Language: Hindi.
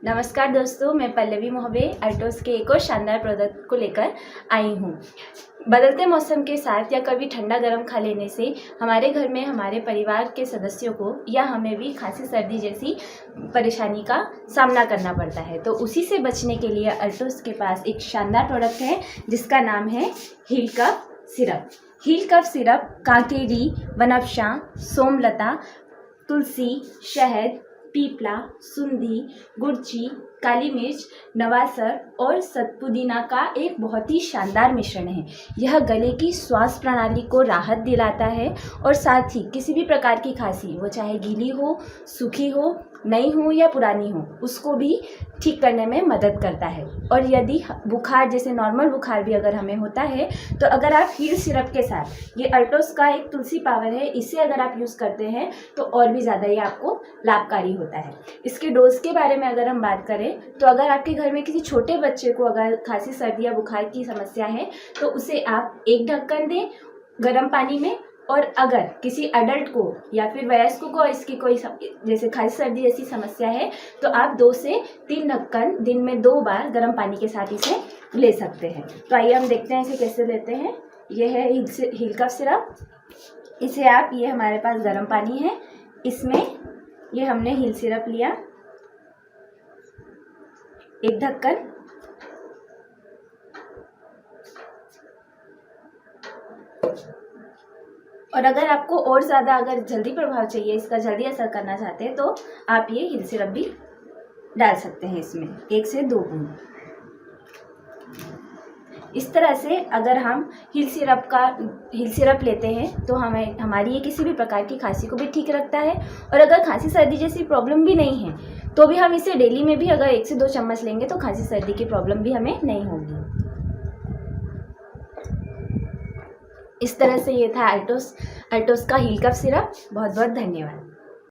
नमस्कार दोस्तों, मैं पल्लवी मोहबे अल्टोस के एक और शानदार प्रोडक्ट को लेकर आई हूँ। बदलते मौसम के साथ या कभी ठंडा गर्म खा लेने से हमारे घर में हमारे परिवार के सदस्यों को या हमें भी खांसी सर्दी जैसी परेशानी का सामना करना पड़ता है। तो उसी से बचने के लिए अल्टोस के पास एक शानदार प्रोडक्ट है जिसका नाम है Heal cough syrup. Heal cough syrup कांकेरी, बनफशा, सोमलता, तुलसी, शहद, पीपला, सुंडी, गुड़ची, काली मिर्च, नवासर और सतपुदीना का एक बहुत ही शानदार मिश्रण है। यह गले की श्वास प्रणाली को राहत दिलाता है और साथ ही किसी भी प्रकार की खांसी, वो चाहे गीली हो, सूखी हो, नई हो या पुरानी हो, उसको भी ठीक करने में मदद करता है। और यदि बुखार जैसे नॉर्मल बुखार भी अगर हमें होता है तो अगर आप हील सिरप के साथ, ये अल्टोस का एक तुलसी पावर है, इसे अगर आप यूज़ करते हैं तो और भी ज़्यादा ये आपको लाभकारी होता है। इसके डोज के बारे में अगर हम बात करें तो अगर आपके घर में किसी छोटे बच्चे को अगर खांसी सर्दी या बुखार की समस्या है तो उसे आप 1 ढक्कन दें गर्म पानी में, और अगर किसी अडल्ट को या फिर वयस्क को इसकी कोई जैसे खांसी सर्दी जैसी समस्या है तो आप 2 से 3 ढक्कन दिन में 2 बार गर्म पानी के साथ इसे ले सकते हैं। तो आइए हम देखते हैं इसे कैसे लेते हैं। ये है हील कफ सिरप। इसे आप, ये हमारे पास गर्म पानी है, इसमें ये हमने हील सिरप लिया 1 ढक्कन, और अगर आपको और ज़्यादा अगर जल्दी प्रभाव चाहिए, इसका जल्दी असर करना चाहते हैं तो आप ये हील सिरप भी डाल सकते हैं इसमें 1 से 2 बूंद। इस तरह से अगर हम हील सिरप लेते हैं तो हमारी ये किसी भी प्रकार की खांसी को भी ठीक रखता है। और अगर खांसी सर्दी जैसी प्रॉब्लम भी नहीं है तो भी हम इसे डेली में भी अगर 1 से 2 चम्मच लेंगे तो खांसी सर्दी की प्रॉब्लम भी हमें नहीं होगी। इस तरह से ये था अल्टोस का हील कफ सिरप। बहुत बहुत धन्यवाद।